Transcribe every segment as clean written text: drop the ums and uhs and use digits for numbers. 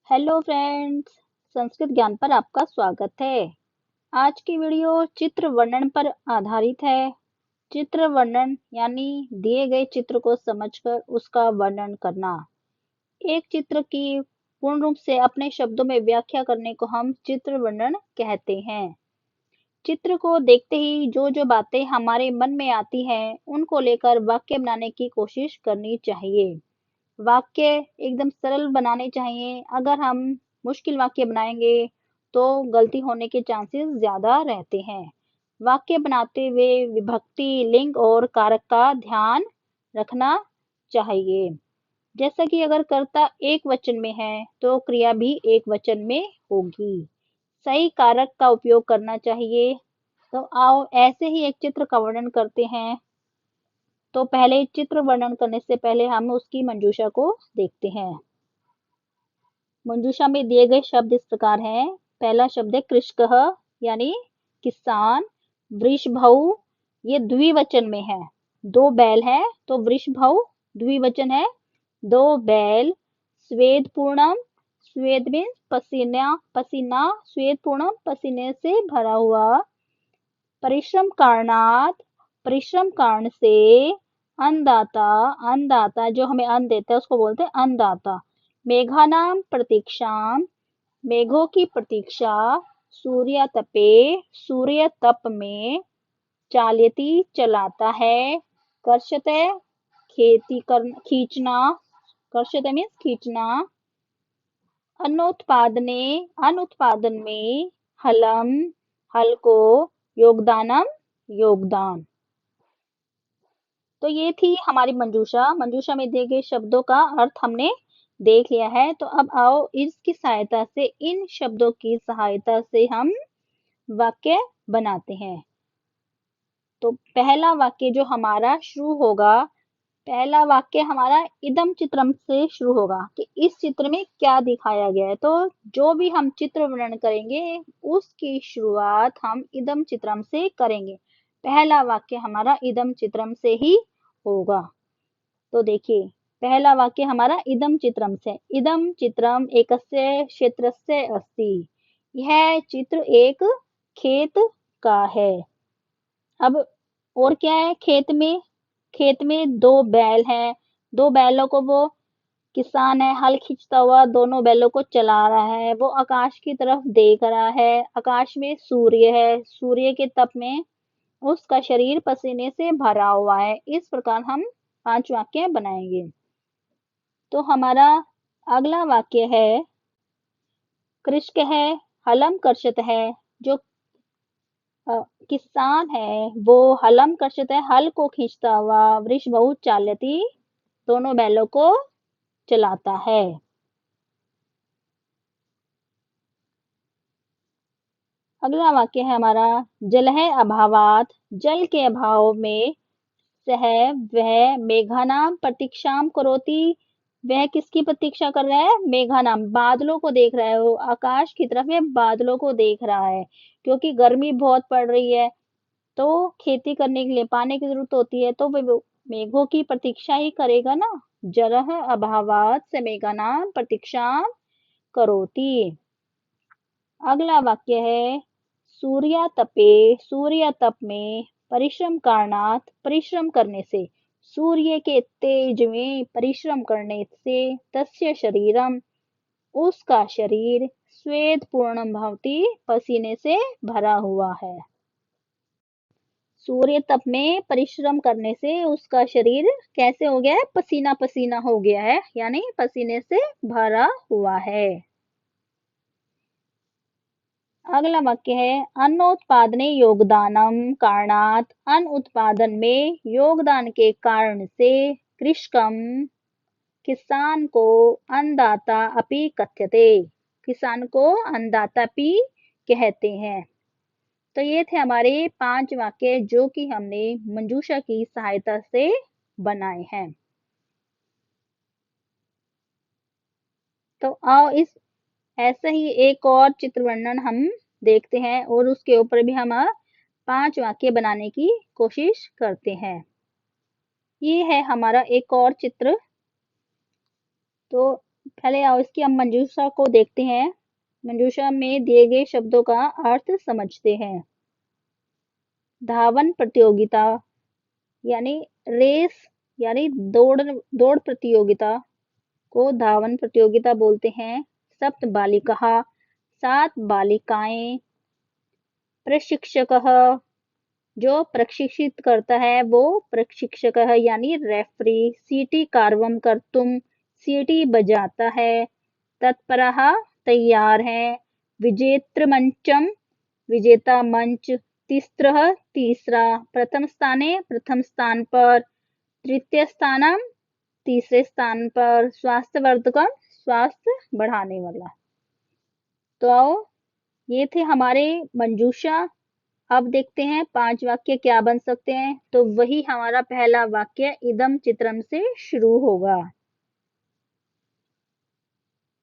Hello friends, Sanskrit ज्ञान पर आपका स्वागत है। आज की वीडियो चित्र वर्णन पर आधारित है। चित्र वर्णन यानी दिए गए चित्र को समझकर उसका वर्णन करना। एक चित्र की पूर्ण रूप से अपने शब्दों में व्याख्या करने को हम चित्र वर्णन कहते हैं। चित्र को देखते ही जो जो बातें हमारे मन में आती हैं, उनको लेकर वाक्य बनाने की कोशिश करनी चाहिए। वाक्य एकदम सरल बनाने चाहिए। अगर हम मुश्किल वाक्य बनाएंगे तो गलती होने के चांसेस ज्यादा रहते हैं। वाक्य बनाते हुए विभक्ति, लिंग और कारक का ध्यान रखना चाहिए। जैसा कि अगर कर्ता एक वचन में है तो क्रिया भी एक वचन में होगी। सही कारक का उपयोग करना चाहिए। तो आओ ऐसे ही एक चित्र का वर्णन करते हैं। तो पहले चित्र वर्णन करने से पहले हम उसकी मंजूषा को देखते हैं। मंजूषा में दिए गए शब्द इस प्रकार हैं। पहला शब्द है कृषकः यानी किसान। वृषभौ ये द्विवचन में है, दो बैल है तो वृषभौ द्विवचन है, दो बैल। स्वेदपूर्णम, स्वेद मीन्स पसीना, पसीना, स्वेदपूर्णम पसीने से भरा हुआ। परिश्रम कारणात, परिश्रम कारण से। अन्नदाता, अन्नदाता जो हमें अन्न देता है उसको बोलते हैं अन्नदाता। मेघानाम प्रतीक्षाम, मेघों की प्रतीक्षा। सूर्य तपे, सूर्य तप में। चालयति चलाता है। कर्षते खेती कर, खींचना, कर्षते मीन्स खींचना। अन्नोत्पादने, अन्न उत्पादन में। हलम, हल को। योगदानम, योगदान। तो ये थी हमारी मंजूषा। मंजूषा में दिए गए शब्दों का अर्थ हमने देख लिया है। तो अब आओ इसकी सहायता से, इन शब्दों की सहायता से हम वाक्य बनाते हैं। तो पहला वाक्य जो हमारा शुरू होगा, पहला वाक्य हमारा इदम चित्रम से शुरू होगा कि इस चित्र में क्या दिखाया गया है। तो जो भी हम चित्र वर्णन करेंगे उसकी शुरुआत हम इदम चित्रम से करेंगे। पहला वाक्य हमारा इदम चित्रम से ही होगा। तो देखिए पहला वाक्य हमारा इदम चित्रम से। इदम चित्रम एकस्य क्षेत्रस्य अस्ति। यह चित्र एक खेत का है। अब और क्या है खेत में? खेत में दो बैल हैं। दो बैलों को वो किसान है हल खींचता हुआ दोनों बैलों को चला रहा है। वो आकाश की तरफ देख रहा है। आकाश में सूर्य है, सूर्य के तप में उसका शरीर पसीने से भरा हुआ है। इस प्रकार हम 5 वाक्य बनाएंगे। तो हमारा अगला वाक्य है कृषक है, हलम कर्षत है। जो किसान है वो हलम कर्षत है, हल को खींचता हुआ। वृषभौ चालयति, दोनों बैलों को चलाता है। अगला वाक्य है हमारा जल है अभावात, जल के अभाव में। सह वह मेघानाम प्रतीक्षाम करोति, वह किसकी प्रतीक्षा कर रहा है? मेघानाम, बादलों को देख रहा है। वो आकाश की तरफ है, बादलों को देख रहा है क्योंकि गर्मी बहुत पड़ रही है। तो खेती करने के लिए पानी की जरूरत होती है, तो वो मेघों की प्रतीक्षा ही करेगा ना। जलह अभावात से मेघानाम प्रतीक्षा करोति। अगला वाक्य है सूर्य तपे, सूर्य तप में। परिश्रम कारणात, परिश्रम करने से। सूर्य के तेज में परिश्रम करने से। तस्य शरीरम, उसका शरीर। स्वेद पूर्णम भवति, पसीने से भरा हुआ है। सूर्य तप में परिश्रम करने से उसका शरीर कैसे हो गया है? पसीना पसीना हो गया है, यानी पसीने से भरा हुआ है। अगला वाक्य है अन्नोत्पादने योगदानम कारणात, अन्न उत्पादन में योगदान के कारण से। कृषकम, किसान को। अन्नदाता अपि कथ्यते, किसान को अन्नदाता भी कहते हैं। तो ये थे हमारे 5 वाक्य जो कि हमने मंजूषा की सहायता से बनाए हैं। तो आओ इस ऐसा ही एक और चित्र वर्णन हम देखते हैं और उसके ऊपर भी हम 5 वाक्य बनाने की कोशिश करते हैं। ये है हमारा एक और चित्र। तो पहले आओ इसकी हम मंजूषा को देखते हैं। मंजूषा में दिए गए शब्दों का अर्थ समझते हैं। धावन प्रतियोगिता यानी रेस, यानी दौड़ दौड़ प्रतियोगिता को धावन प्रतियोगिता बोलते हैं। सप्त बालिका, 7 बालिकाएं। प्रशिक्षकः, जो प्रशिक्षित करता है वो प्रशिक्षक है यानी रेफरी। सीटी कार्वम कर्तुम, सीटी बजाता है। तत्परः, तैयार है। विजेत्र मंचम, विजेता मंच। तिस्रः, तीसरा। प्रथम स्थाने, प्रथम स्थान पर। तृतीय स्थानम, तीसरे स्थान पर। स्वास्थ्यवर्धकम, स्वास्थ्य बढ़ाने वाला। तो आओ, ये थे हमारे मंजूषा। अब देखते हैं 5 वाक्य क्या बन सकते हैं। तो वही हमारा पहला वाक्य इदम चित्रम से शुरू होगा।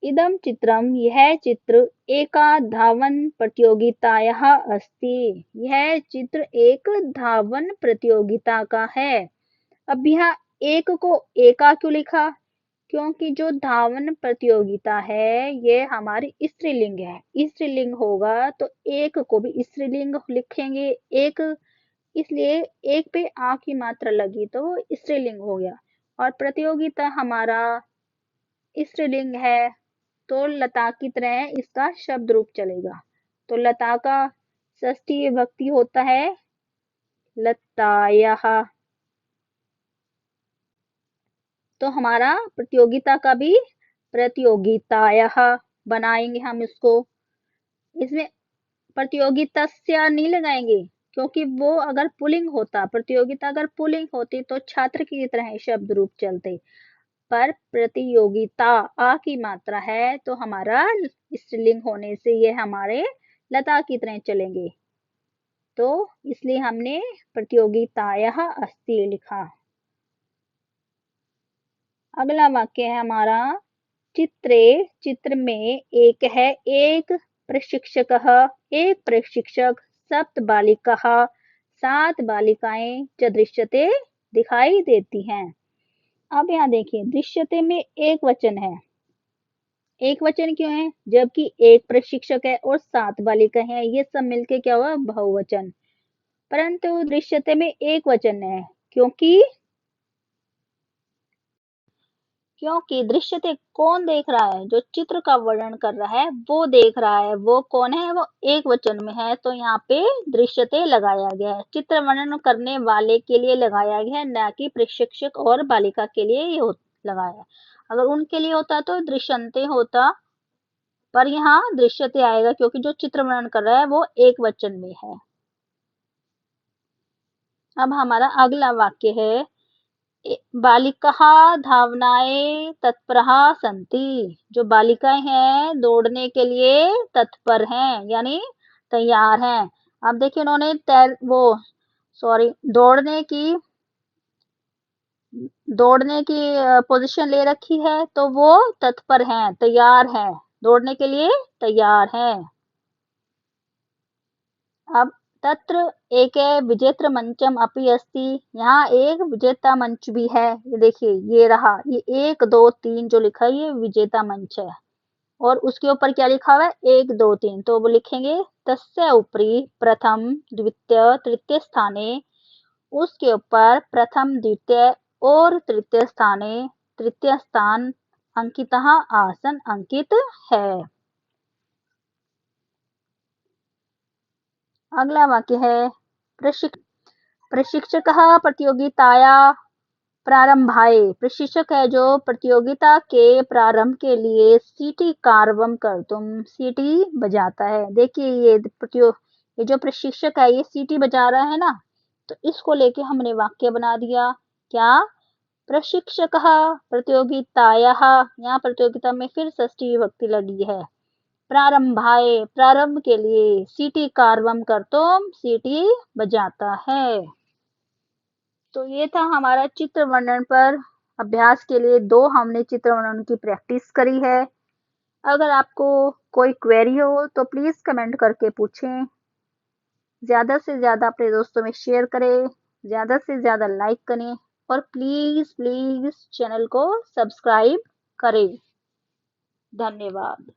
इदम चित्रम, यह चित्र एका धावन प्रतियोगितायाः अस्ति। यह चित्र एक धावन प्रतियोगिता का है। अब यहाँ एक को एका क्यों लिखा? क्योंकि जो धावन प्रतियोगिता है ये हमारी स्त्रीलिंग है। स्त्रीलिंग होगा तो एक को भी स्त्रीलिंग लिखेंगे। एक, इसलिए एक पे आ की मात्रा लगी तो वो स्त्रीलिंग हो गया। और प्रतियोगिता हमारा स्त्रीलिंग है तो लता की तरह इसका शब्द रूप चलेगा। तो लता का षष्ठी विभक्ति होता है लतायाः। तो हमारा प्रतियोगिता का भी प्रतियोगितायाः बनाएंगे हम इसको। इसमें प्रतियोगितस्य नहीं लगाएंगे क्योंकि वो अगर पुल्लिंग होता, प्रतियोगिता अगर पुल्लिंग होती तो छात्र की तरह शब्द रूप चलते। पर प्रतियोगिता आ की मात्रा है तो हमारा स्त्रीलिंग होने से ये हमारे लता की तरह चलेंगे। तो इसलिए हमने प्रतियोगितायाः अस्ति लिखा। अगला वाक्य है हमारा चित्रे, चित्र में एक है एक प्रशिक्षकः, एक प्रशिक्षक। सप्त बालिकाः, 7 बालिकाएं। च दृश्यते, दिखाई देती हैं। अब यहाँ देखिए दृश्यते में एक वचन है। एक वचन क्यों है? जबकि एक प्रशिक्षक है और 7 बालिकाएं हैं, ये सब मिलके क्या हुआ? बहुवचन। परंतु दृश्यते में एक वचन है क्योंकि क्योंकि दृश्यते कौन देख रहा है? जो चित्र का वर्णन कर रहा है वो देख रहा है। वो कौन है? वो एक वचन में है तो यहाँ पे दृश्यते लगाया गया है। चित्र वर्णन करने वाले के लिए लगाया गया है, न कि प्रशिक्षक और बालिका के लिए ये लगाया है। अगर उनके लिए होता तो दृश्यन्ते होता, पर यहाँ दृश्यते आएगा क्योंकि जो चित्र वर्णन कर रहा है वो एक वचन में है। अब हमारा अगला वाक्य है बालिकाः धावनाय तत्परः सन्ति। जो बालिकाएं हैं दौड़ने के लिए तत्पर हैं यानी तैयार हैं। अब देखिए उन्होंने दौड़ने की पोजीशन ले रखी है तो वो तत्पर हैं, तैयार हैं, दौड़ने के लिए तैयार हैं। अब तत्र एक विजेत्र मंचम अपि अस्ति। यहाँ एक विजेता मंच भी है। ये देखिए ये रहा, ये 1 2 3 जो लिखा है ये विजेता मंच है। और उसके ऊपर क्या लिखा हुआ है? 1 2 3। तो वो लिखेंगे तस्य उपरि प्रथम द्वितीय तृतीय स्थाने। उसके ऊपर प्रथम द्वितीय और तृतीय स्थाने, तृतीय स्थान अंकितः आसन अंकित है। अगला वाक्य है प्रशिक्षकः प्रतियोगिताया प्रारंभाय। प्रशिक्षक है जो प्रतियोगिता के प्रारंभ के लिए सीटी कार्वम कर्तुम, सीटी बजाता है। देखिए ये जो प्रशिक्षक है ये सीटी बजा रहा है ना, तो इसको लेके हमने वाक्य बना दिया। क्या? प्रशिक्षकः प्रतियोगितायाः, यहाँ प्रतियोगिता में फिर षष्ठी विभक्ति लगी है। प्रारंभाय, प्रारंभ के लिए। सीटी कार्वम कर्तुम, सीटी बजाता है। तो ये था हमारा चित्र वर्णन पर अभ्यास के लिए 2 हमने चित्र वर्णन की प्रैक्टिस करी है। अगर आपको कोई क्वेरी हो तो प्लीज कमेंट करके पूछें। ज्यादा से ज्यादा अपने दोस्तों में शेयर करें, ज्यादा से ज्यादा लाइक करें और प्लीज प्लीज चैनल को सब्सक्राइब करें। धन्यवाद।